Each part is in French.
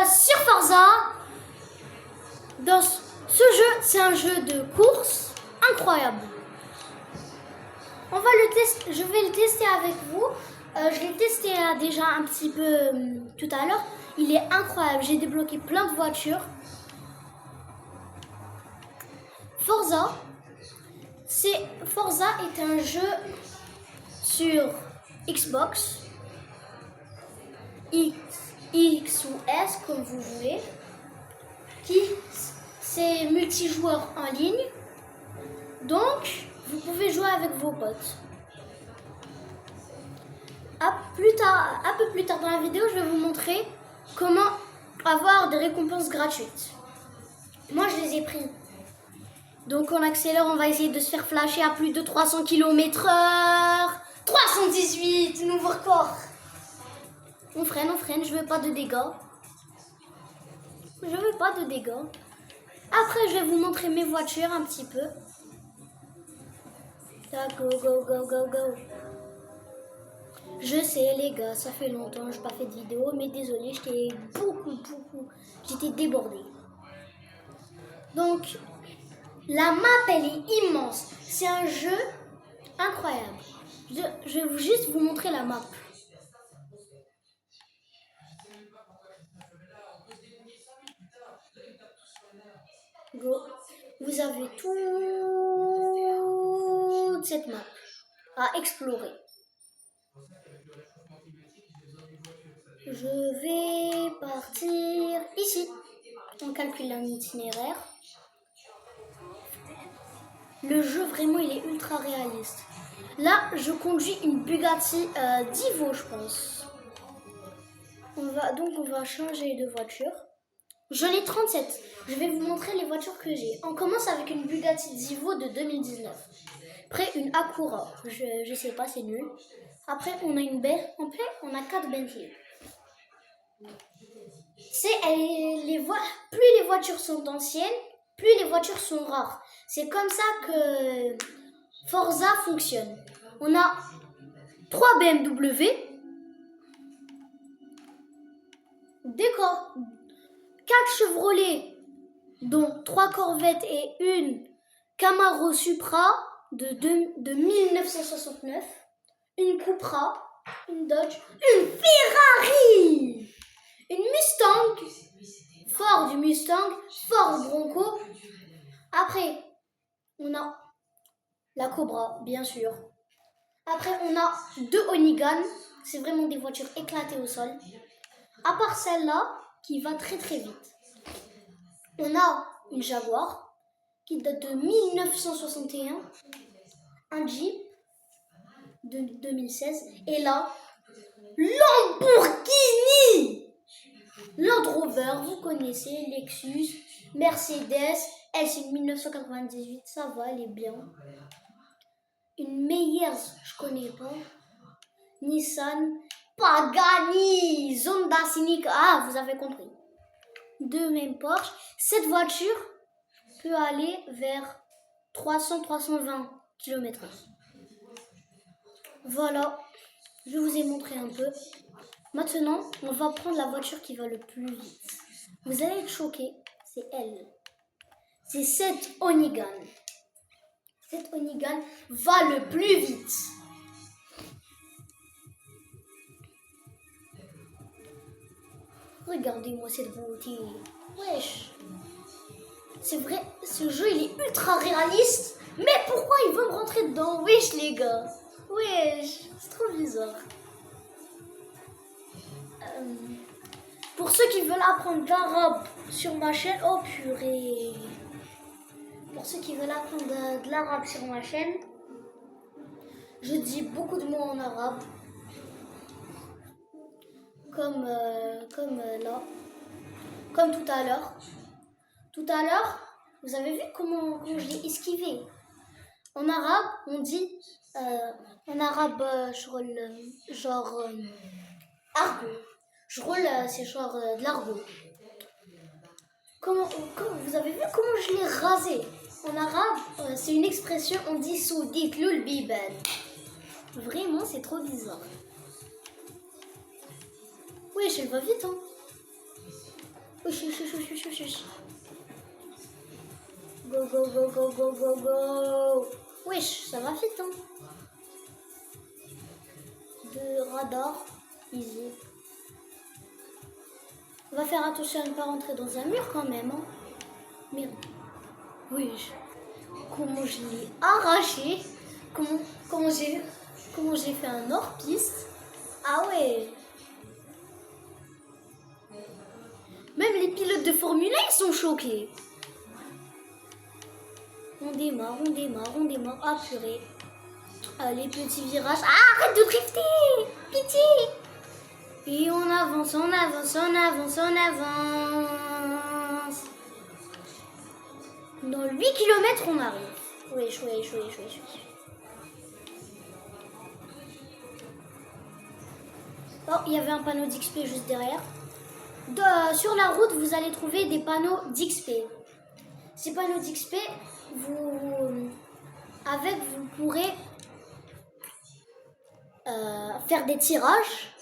sur Forza. Dans ce jeu, c'est un jeu de course incroyable. On va le tester, je vais le tester avec vous. Je l'ai testé déjà un petit peu tout à l'heure. Il est incroyable. J'ai débloqué plein de voitures. Forza est un jeu sur Xbox, X ou S comme vous voulez, c'est multijoueur en ligne, donc vous pouvez jouer avec vos potes. Un peu plus tard dans la vidéo, je vais vous montrer comment avoir des récompenses gratuites. Moi je les ai pris. Donc on accélère, on va essayer de se faire flasher à plus de 300 km/h. 318, nouveau record. On freine, je veux pas de dégâts. Après, je vais vous montrer mes voitures un petit peu. Go. Je sais, les gars, ça fait longtemps que je n'ai pas fait de vidéo, mais désolé, j'étais débordée. Donc, la map, elle est immense. C'est un jeu incroyable. Je vais juste vous montrer la map. Go. Vous avez toute cette map à explorer. Je vais partir ici. On calcule un itinéraire. Le jeu, vraiment, il est ultra réaliste. Là, je conduis une Bugatti Divo, je pense. On va changer de voiture. J'en ai 37. Je vais vous montrer les voitures que j'ai. On commence avec une Bugatti Divo de 2019. Après, une Acura. Je sais pas, c'est nul. Après, on a une Bentley. Après, on a 4 Bentley. Plus les voitures sont anciennes, plus les voitures sont rares. C'est comme ça que Forza fonctionne. On a 3 BMW, 4 Chevrolet, dont 3 Corvettes et une Camaro Supra de 1969, une Cupra, une Dodge, une Ferrari, une Mustang, Ford Mustang, Ford Bronco. Après, on a la Cobra, bien sûr. Après, on a 2 Hoonigan. C'est vraiment des voitures éclatées au sol. À part celle-là, qui va très très vite. On a une Jaguar, qui date de 1961. Un Jeep de 2016. Et là, Lamborghini! Land Rover, vous connaissez, Lexus, Mercedes, elle c'est une 1998, ça va, elle est bien. Une Meyers, je connais pas. Nissan, Pagani, Zonda Scenic, ah vous avez compris. 2 mêmes Porsche. Cette voiture peut aller vers 300-320 km/h. Voilà, je vous ai montré un peu. Maintenant, on va prendre la voiture qui va le plus vite. Vous allez être choqués, c'est elle. C'est cette Hoonigan. Cette Hoonigan va le plus vite. Regardez-moi cette beauté. Wesh. C'est vrai, ce jeu il est ultra réaliste. Mais pourquoi il veut me rentrer dedans? Wesh les gars. Wesh, c'est trop bizarre. Pour ceux qui veulent apprendre l'arabe sur ma chaîne, oh purée. Pour ceux qui veulent apprendre de l'arabe sur ma chaîne, je dis beaucoup de mots en arabe. Comme là. Comme tout à l'heure. Tout à l'heure, vous avez vu comment je l'ai esquivé. En arabe, on dit... en arabe, je roule genre... argot. Je roule, c'est genre de l'argot. Vous avez vu comment je l'ai rasé? En arabe, c'est une expression, on dit soudit lul biban. Vraiment, c'est trop bizarre. Oui, je va vite, hein. Wesh, wesh, wesh, wesh, wesh, wesh. Go, go, go, go, go, go, go. Wesh, ça va vite, hein. De radar, easy. On va faire attention à ne pas rentrer dans un mur quand même, hein. Merde. Wesh. Comment je l'ai arraché. Comment j'ai fait un hors-piste. Ah ouais. Même les pilotes de Formule 1, ils sont choqués. On démarre. Ah purée. Ah, les petits virages. Ah, arrête de drifter. Pitié. Et on avance. Dans 8 km, on arrive. Wesh. Oh, il y avait un panneau d'XP juste derrière. Sur la route, vous allez trouver des panneaux d'XP. Ces panneaux d'XP, vous pourrez faire des tirages.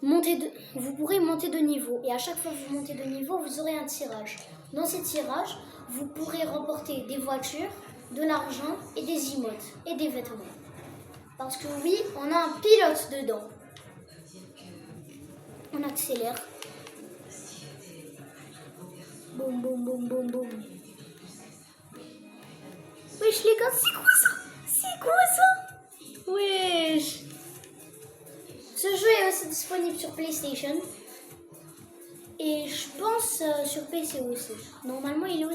Vous pourrez monter de niveau. Et à chaque fois que vous montez de niveau, vous aurez un tirage. Dans ces tirages, vous pourrez remporter des voitures, de l'argent et des emotes et des vêtements. Parce que oui, on a un pilote dedans. On accélère. Boum. Wesh les gars, c'est quoi ça? Wesh. Ce jeu est aussi disponible sur PlayStation. Et je pense sur PC aussi. Normalement, il est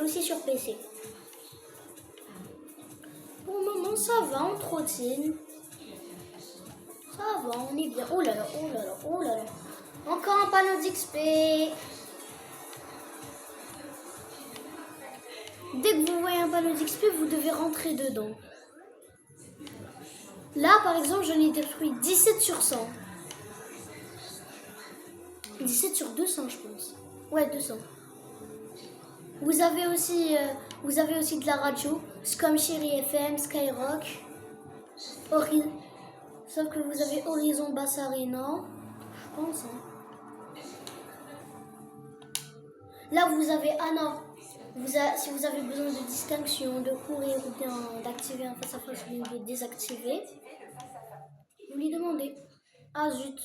aussi sur PC. Pour le moment, ça va, on trottine. Ça va, on est bien. Oh là là. Encore un panneau d'XP. Dès que vous voyez un panneau d'XP, vous devez rentrer dedans. Là, par exemple, je l'ai détruit 17 sur 100. 17 sur 200, je pense. Ouais, 200. Vous avez aussi de la radio, comme Chérie FM, Skyrock, sauf que vous avez Horizon Bass Arena, je pense. Hein. Là, vous avez Anna. Si vous avez besoin de distinction, de courir ou bien d'activer un face-à-face ou de désactiver, vous lui demandez. Ah zut,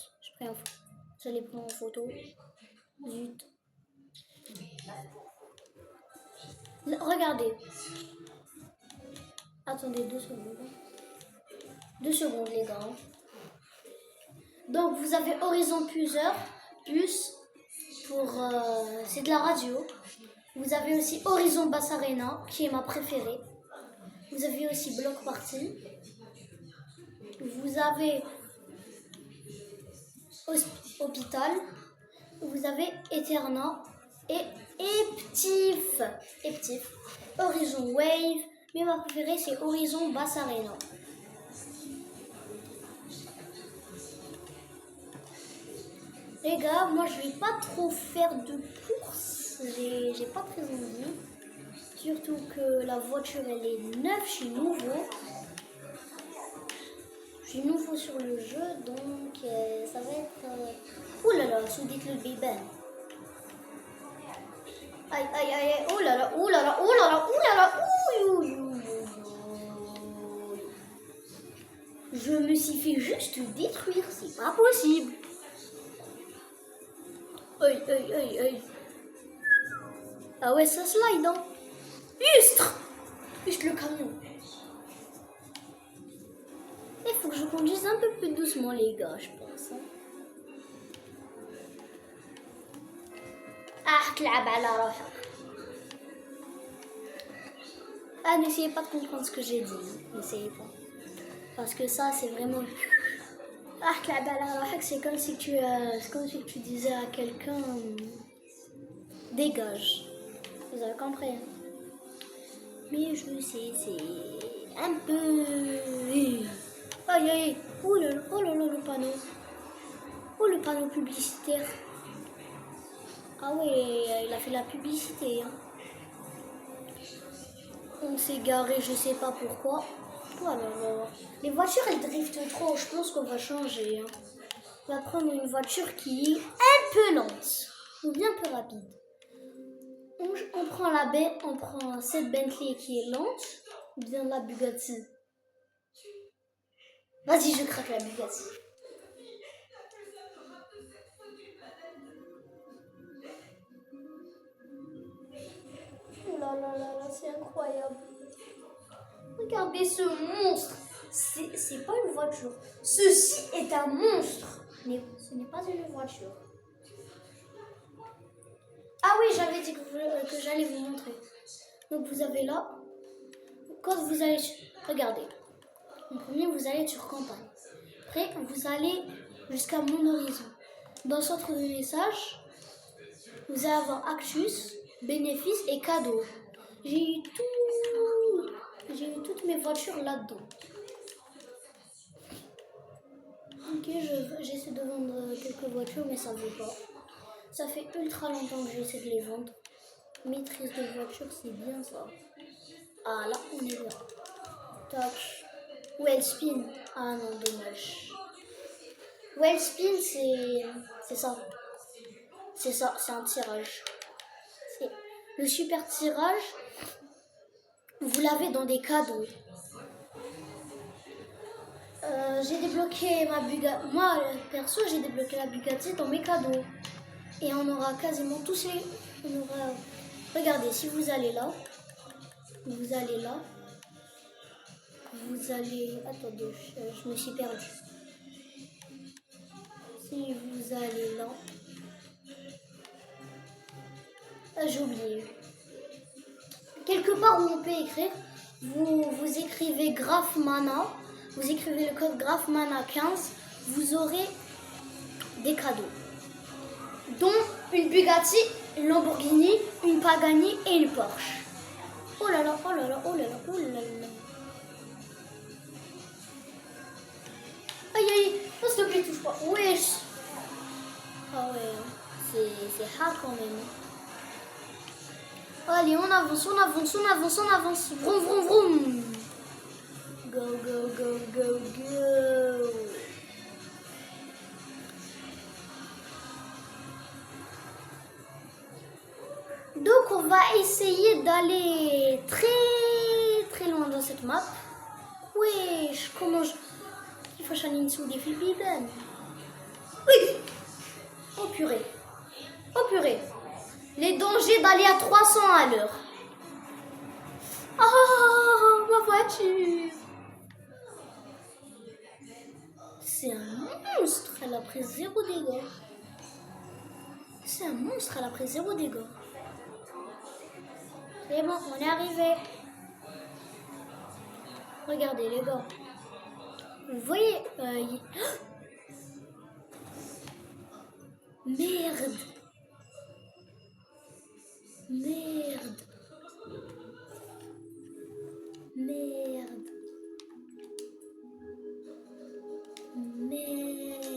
je les prends en photo. Zut. Regardez. Attendez 2 secondes. 2 secondes les gars. Donc vous avez Horizon plus pour c'est de la radio. Vous avez aussi Horizon Bass Arena qui est ma préférée. Vous avez aussi Block Party. Vous avez Hôpital. Vous avez Eterna et Eptif. Horizon Wave. Mais ma préférée c'est Horizon Bass Arena. Les gars, moi je vais pas trop faire de courses, j'ai pas très envie. Surtout que la voiture elle est neuve, je suis nouveau. Je suis nouveau sur le jeu, donc ça va être... Ouh là là, Soudit le bébé. Aïe, oh là là, Je me suis fait juste détruire, c'est pas possible. Aïe. Ah ouais, ça slide, hein. Ustre le camion. Il faut que je conduise un peu plus doucement, les gars, je pense. Hein. Ah, n'essayez pas de comprendre ce que j'ai dit. N'essayez pas. Parce que ça, c'est vraiment... c'est comme si tu disais à quelqu'un... Dégage. Vous avez compris. Hein? Mais je sais, c'est un peu... Aïe. Oh là là, le panneau. Oh, le panneau publicitaire. Ah ouais, il a fait la publicité. Hein. On s'est garé, je sais pas pourquoi. Oh là là. Les voitures, elles driftent trop. Je pense qu'on va changer. Hein. On va prendre une voiture qui est un peu lente ou bien un peu rapide. On prend cette Bentley qui est lente ou bien la Bugatti. Vas-y, je craque la Bugatti. Oh là là là là, c'est incroyable. Regardez ce monstre. C'est pas une voiture. Ceci est un monstre. Mais ce n'est pas une voiture. Ah oui, j'avais dit que j'allais vous montrer. Donc vous avez là. Quand vous allez... Regardez. En premier, vous allez sur campagne. Après, vous allez jusqu'à mon horizon. Dans le centre de message, vous allez avoir actus, bénéfices et cadeaux. J'ai eu toutes mes voitures là-dedans. Ok, j'essaie de vendre quelques voitures, mais ça ne veut pas. Ça fait ultra longtemps que j'essaie de les vendre. Maîtrise de voiture, c'est bien ça. Ah là, on est bien. Tac. Wellspin. Ah non, dommage. Wellspin, c'est ça. C'est ça, c'est un tirage. C'est le super tirage. Vous l'avez dans des cadeaux. J'ai débloqué ma Bugatti. Moi, perso, j'ai débloqué la Bugatti dans mes cadeaux. Et on aura quasiment tous les... Regardez, si vous allez là, vous allez là, vous allez... Attendez, je me suis perdue. Si vous allez là... Ah, j'ai oublié. Quelque part où on peut écrire, vous écrivez Grafmana, vous écrivez le code Grafmana 15, vous aurez des cadeaux. Dont une Bugatti, une Lamborghini, une Pagani et une Porsche. Oh là là, oh là là, oh là là, oh là là. Aïe aïe, oh, s'il te plaît, touche pas. Wesh. Ah ouais, c'est hard quand même. Allez, on avance, on avance, on avance, on avance. Vroom, vroom, vroom. Go, go, go, go, go. Donc, on va essayer d'aller très, très loin dans cette map. Wesh, comment je... Il faut changer sous des Philippines. Oui. Oh purée. Oh purée. Les dangers d'aller à 300 à l'heure. Oh, ma voiture. C'est un monstre. Elle a pris 0 dégâts. C'est un monstre. Elle a pris 0 dégâts. C'est bon, on est arrivé. Regardez les gars. Vous voyez Merde. Merde. Merde. Merde.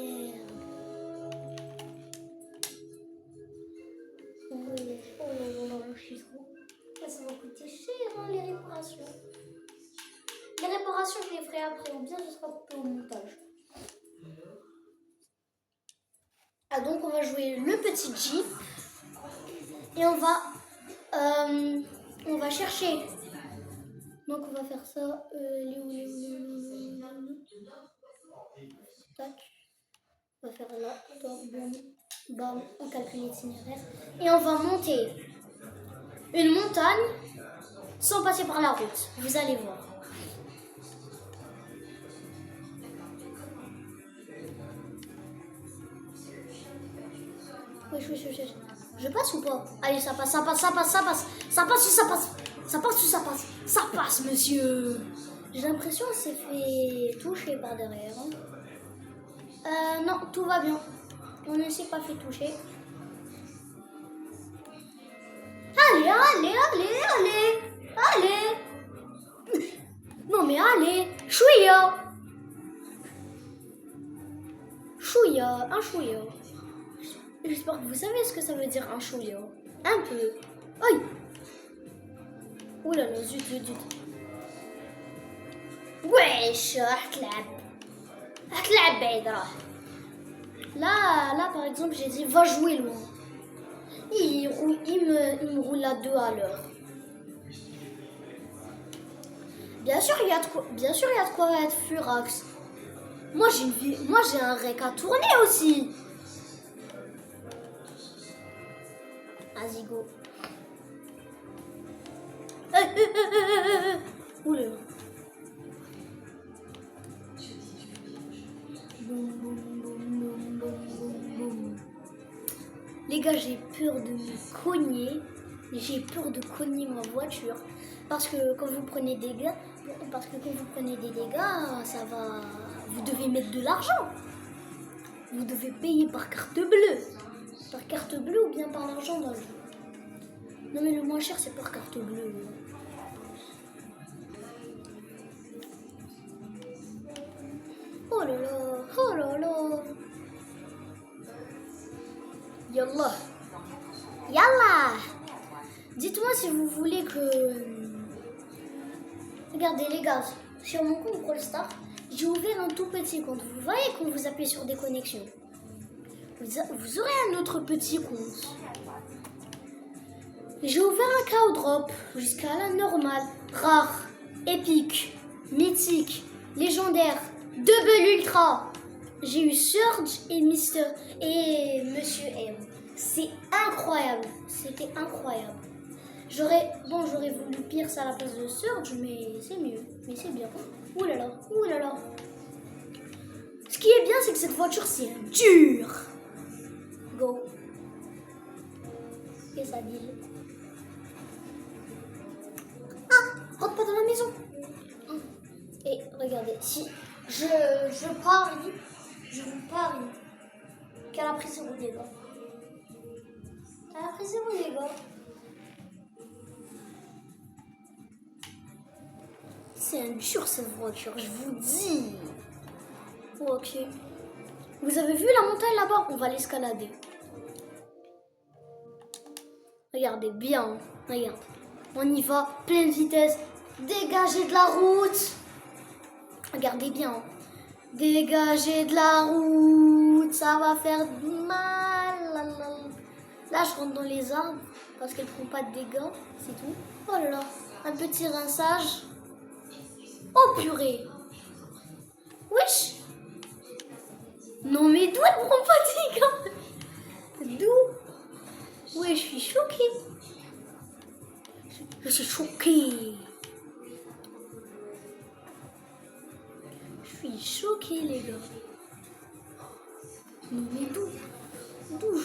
Oui. Oh là là, je suis trop. Ça va coûter cher hein, les réparations. Les réparations, je les ferai après ou bien ce sera coupé au montage. Ah donc on va jouer le petit Jeep. Et on va chercher. Donc on va faire ça. Tac. On va faire là. Bam, bam. On calcule l'itinéraire. Et on va monter une montagne sans passer par la route. Vous allez voir. Oui. Je passe ou pas? Allez, ça passe, ça passe, ça passe, ça passe. Ça passe ou ça passe? Ça passe ou ça passe? Ça passe, monsieur. J'ai l'impression que c'est fait toucher par derrière. Hein. Non, tout va bien. On ne s'est pas fait toucher. Allez, allez, allez, allez. Allez. Non mais allez. Chouïa. Chouïa, un chouïa. J'espère que vous savez ce que ça veut dire un chouïa. Un peu. Aïe. Oh là là, zut. Wesh, هتلعب بعيد راه. Là, par exemple, j'ai dit va jouer loin. Il me roule à 2 à l'heure. Bien sûr, il y a de quoi être furax. Moi, j'ai un rec à tourner aussi. Vas-y, go. Oula. Boum, boum, boum, boum, boum, boum, boum. Les gars, j'ai peur de me cogner. J'ai peur de cogner ma voiture. Parce que quand vous prenez des dégâts, ça va. Vous devez mettre de l'argent. Vous devez payer par carte bleue. Par carte bleue ou bien par l'argent dans le jeu. Non mais le moins cher c'est par carte bleue. Oh là là, oh là là. Yallah. Yallah. Dites-moi si vous voulez que... Regardez les gars, sur mon compte Brawl Stars, j'ai ouvert un tout petit compte. Vous voyez quand vous appuyez sur des connexions. Vous aurez un autre petit compte. J'ai ouvert un cow drop jusqu'à la normale, rare, épique, mythique, légendaire, double ultra. J'ai eu Surge et Monsieur M. C'est incroyable, c'était incroyable. J'aurais voulu pire ça à la place de Surge, mais c'est mieux, mais c'est bien. Ouh là là, ouh là là. Ce qui est bien, c'est que cette voiture, c'est dur. Go. Et ça dit. Rentre pas dans la maison. Et regardez, si je parie, qu'elle a pris 0 dégâts. Elle a pris 0 dégâts. C'est un dur cette voiture, je vous dis. Ok. Vous avez vu la montagne là-bas? On va l'escalader. Regardez bien, regarde. On y va, pleine vitesse. Dégagez de la route. Regardez bien. Dégagez de la route. Ça va faire mal. Là, je rentre dans les arbres parce qu'elles ne font pas de dégâts. C'est tout. Oh là là. Un petit rinçage. Oh purée. Wesh. Non mais d'où elle prend pas de dégâts? D'où? Ouais, je suis choquée. Je suis choquée. Je suis choquée, les gars. Mais d'où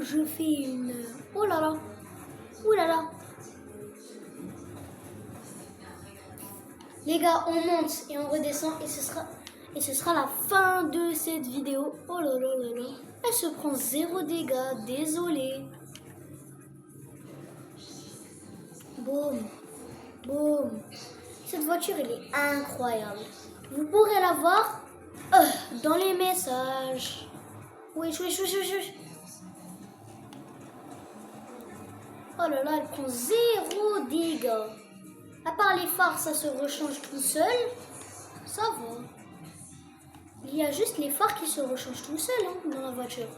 je fais une... Oh là là. Oh là là. Les gars, on monte et on redescend et ce sera la fin de cette vidéo. Oh là là là là. Elle se prend 0 dégâts. Désolée. Boum. Boum. Cette voiture, elle est incroyable. Vous pourrez la voir dans les messages. Wesh. Oh là là, elle prend 0 dégâts. À part les phares, ça se rechange tout seul. Ça va. Il y a juste les phares qui se rechangent tout seul dans la voiture.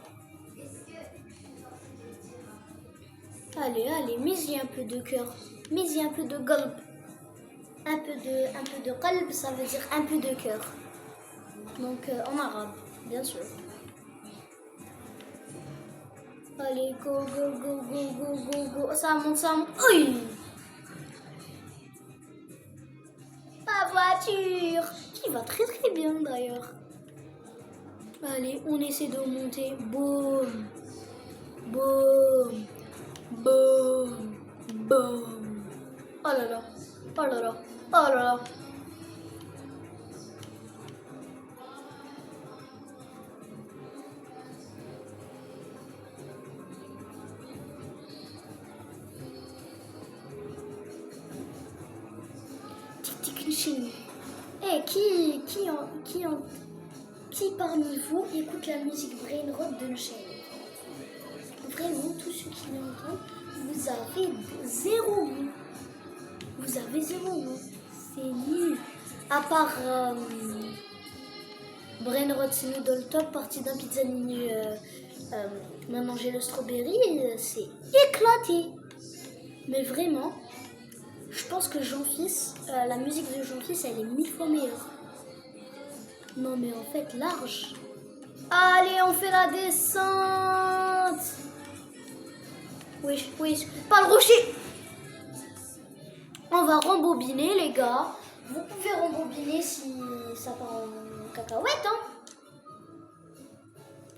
Allez, mise-y un peu de cœur. Mise-y un peu de qalb. Un peu de qalb, ça veut dire un peu de cœur. Donc en arabe, bien sûr. Allez, go. Ça monte. Oui. Ma voiture, qui va très très bien d'ailleurs. Allez, on essaie de monter. Boum. Oh là là. Eh, qui parmi vous écoute la musique Brainrot de Unchained? Vraiment, tous ceux qui l'entendent, vous avez 0 goût. Vous avez 0 goût. C'est nul. À part Brainrot Noodle Top, partie d'un pizzanini. On a mangé le strawberry et c'est éclaté. Mais vraiment, je pense que Jean-Fils, la musique de Jean-Fils, elle est 1000 fois meilleure. Non mais en fait, large. Allez, on fait la descente. Oui, oui, pas le rocher. On va rembobiner, les gars. Vous pouvez rembobiner si ça part en cacahuète, hein.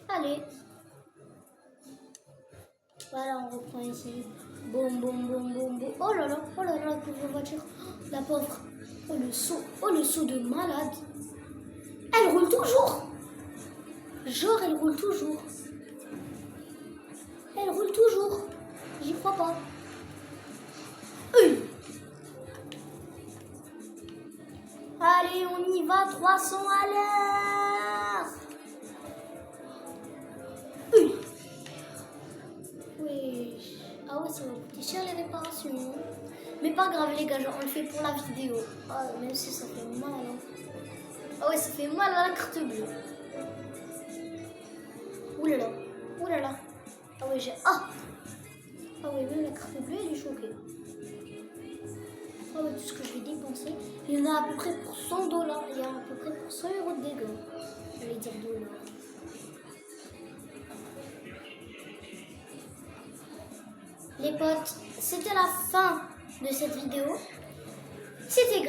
Allez. Voilà, on reprend ici. Boum, boum, boum, boum, boum. Oh là là, la pauvre voiture. Oh, la pauvre. Oh le saut de malade. Elle roule toujours. Genre, elle roule toujours. Elle roule toujours. J'y crois pas. Allez, on y va, 300 à l'heure. Oui. Ah ouais, ça va coûter cher les réparations. Mais pas grave les gars, genre, on le fait pour la vidéo. Ah, même si ça fait mal. Hein. Ah ouais, ça fait mal à la carte bleue. Ouh là là. Ouh là là. Ah ouais, j'ai... Ah ouais, même la carte bleue, elle est choquée. Ah ouais, tout ce que je vais dépenser. Il y en a à peu près pour 100 $. Il y a à peu près pour 100 € de dégâts. Je vais dire $. Les potes, c'était la fin de cette vidéo. C'était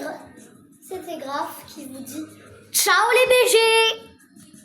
Graf qui vous dit ciao les BG.